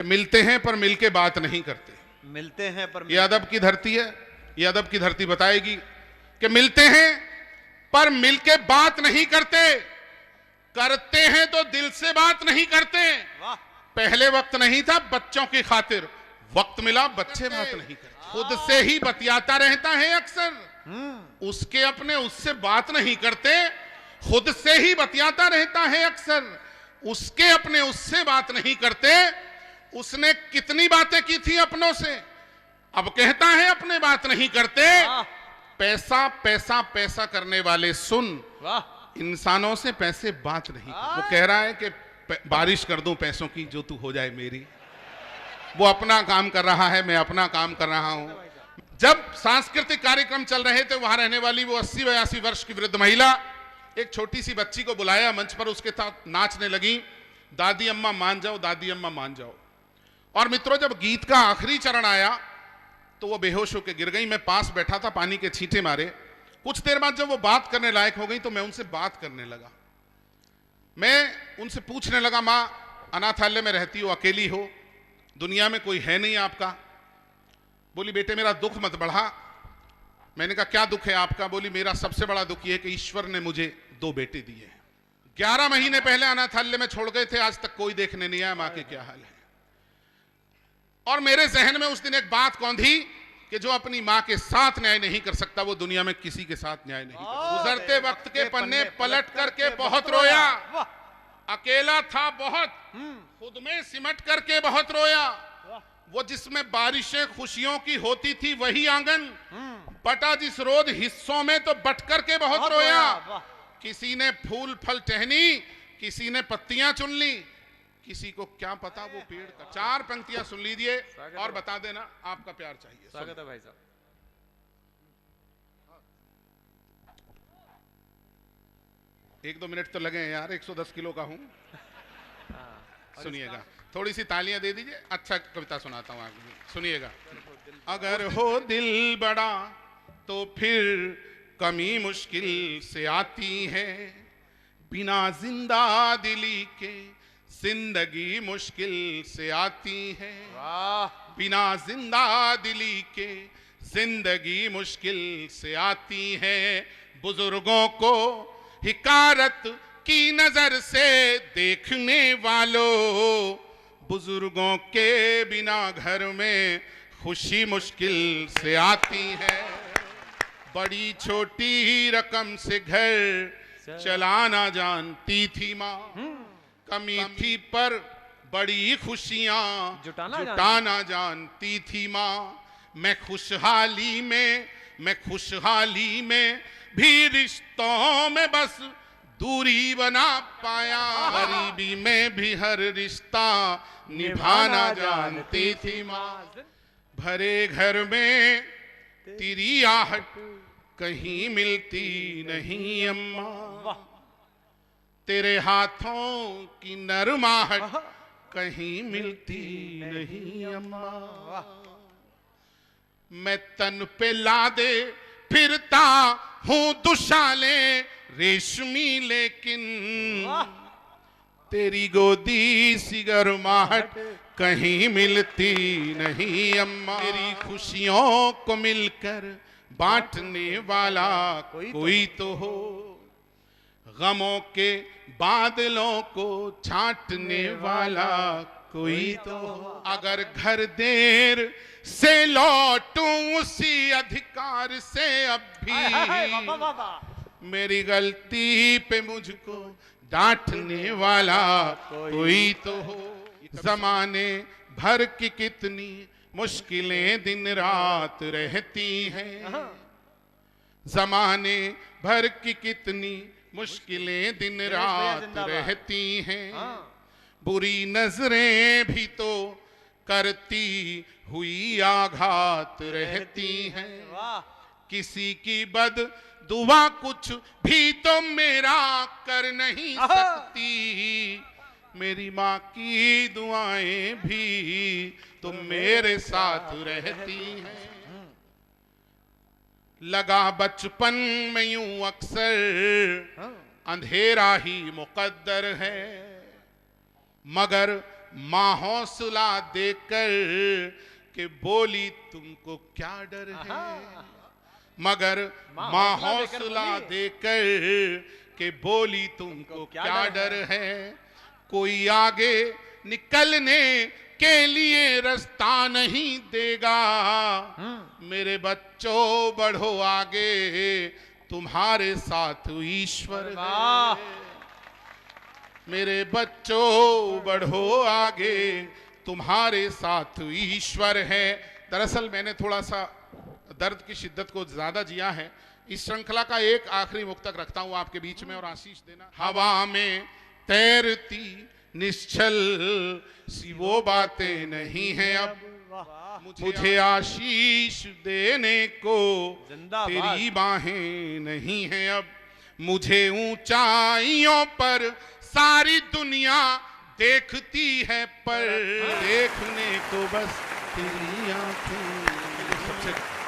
मिलते हैं पर मिलके बात नहीं करते। मिलते हैं पर ये अदब की धरती है। ये अदब की धरती बताएगी कि मिलते हैं पर मिलके बात नहीं करते, करते हैं तो दिल से बात नहीं करते। वाह। पहले वक्त नहीं था बच्चों की खातिर, वक्त मिला बच्चे बात नहीं करते। खुद से ही बतियाता रहता है अक्सर, उसके अपने उससे बात नहीं करते। खुद से ही बतियाता रहता है अक्सर, उसके अपने उससे बात नहीं करते। उसने कितनी बातें की थी अपनों से, अब कहता है अपने बात नहीं करते। पैसा पैसा पैसा करने वाले सुन, इंसानों से पैसे बात नहीं। वो कह रहा है कि बारिश कर दूं पैसों की जो तू हो जाए मेरी। वो अपना काम कर रहा है, मैं अपना काम कर रहा हूं। जब सांस्कृतिक कार्यक्रम चल रहे थे, वहां रहने वाली वो 80-82 वर्ष की वृद्ध महिला एक छोटी सी बच्ची को बुलाया मंच पर, उसके साथ नाचने लगी। दादी अम्मा मान जाओ, दादी अम्मा मान जाओ। और मित्रों, जब गीत का आखिरी चरण आया तो वो बेहोश होकर गिर गई। मैं पास बैठा था, पानी के छींटे मारे। कुछ देर बाद जब वो बात करने लायक हो गई तो मैं उनसे बात करने लगा। मैं उनसे पूछने लगा, माँ अनाथालय में रहती हो, अकेली हो, दुनिया में कोई है नहीं आपका? बोली बेटे मेरा दुख मत बढ़ा। मैंने कहा क्या दुख है आपका? बोली मेरा सबसे बड़ा दुख यह है कि ईश्वर ने मुझे 2 बेटे दिए हैं। 11 महीने पहले अनाथालय में छोड़ गए थे, आज तक कोई देखने नहीं आया माँ के क्या हाल है। और मेरे जहन में उस दिन एक बात कौंधी कि जो अपनी माँ के साथ न्याय नहीं कर सकता वो दुनिया में किसी के साथ न्याय नहीं कर सकता। गुजरते वक्त के पन्ने पलट करके बहुत रोया, अकेला था बहुत, खुद में सिमट करके बहुत रोया। वो जिसमें बारिशें खुशियों की होती थी वही आंगन बटा जिस रोज हिस्सों में, तो बट करके बहुत रोया। किसी ने फूल फल टहनी, किसी ने पत्तियां चुन ली, किसी को क्या पता वो पेड़ का। 4 पंक्तियां सुन लीजिए और बता देना आपका प्यार चाहिए। स्वागत है भाई साहब। 1-2 मिनट तो लगे हैं यार, 110 किलो का हूं। सुनिएगा, थोड़ी सी तालियां दे दीजिए। अच्छा कविता सुनाता हूं आगे, सुनिएगा। अगर हो दिल बड़ा तो फिर कमी मुश्किल से आती है, बिना जिंदा दिली के जिंदगी मुश्किल से आती है। बिना जिंदा दिली के जिंदगी मुश्किल से आती है। बुजुर्गों को हिकारत की नजर से देखने वालों, बुजुर्गों के बिना घर में खुशी मुश्किल से आती है। बड़ी छोटी रकम से घर चलाना जानती थी माँ, कमी थी पर बड़ी खुशियां जुटाना जानती थी माँ। मैं खुशहाली में भी रिश्तों में बस दूरी बना पाया। गरीबी में भी हर रिश्ता निभाना जानती थी माँ। भरे घर में तेरी आहट कहीं मिलती नहीं अम्मा, तेरे हाथों की नरमाहट कहीं मिलती नहीं अम्मा। मैं तन पे लादे फिरता हूँ दुशाले रेशमी, लेकिन तेरी गोदी सी गरमाहट कहीं मिलती नहीं अम्मा। मेरी खुशियों को मिलकर बांटने वाला कोई तो हो, गमों के बादलों को छांटने वाला कोई तो हो। अगर घर देर से लौटूं उसी अधिकार से अब भी, मेरी गलती पे मुझको डांटने वाला कोई तो हो। जमाने भर की कितनी मुश्किलें दिन रात रहती हैं, जमाने भर की कितनी मुश्किलें दिन रात रहती हैं। बुरी नजरें भी तो करती हुई आघात रहती हैं। किसी की बद दुआ कुछ भी तो मेरा कर नहीं सकती, मेरी माँ की दुआएं भी तो मेरे साथ रहती हैं। लगा बचपन में यूं अक्सर अंधेरा ही मुकद्दर है, मगर माँ हौसला देकर के बोली तुमको क्या डर है, मगर माँ हौसला देकर के बोली तुमको क्या डर है। कोई आगे निकलने के लिए रास्ता नहीं देगा, मेरे बच्चों बढ़ो आगे, तुम्हारे साथ ईश्वर है। मेरे बच्चों बढ़ो आगे, तुम्हारे साथ ईश्वर है। दरअसल मैंने थोड़ा सा दर्द की शिद्दत को ज्यादा जिया है। इस श्रृंखला का एक आखिरी मुक्तक रखता हूं आपके बीच में और आशीष देना। हवा में तैरती निश्चल सी वो बातें नहीं है अब, मुझे आशीष देने को तेरी बाहें नहीं है अब। मुझे ऊंचाइयों पर सारी दुनिया देखती है, पर देखने को बस तेरी आंखें।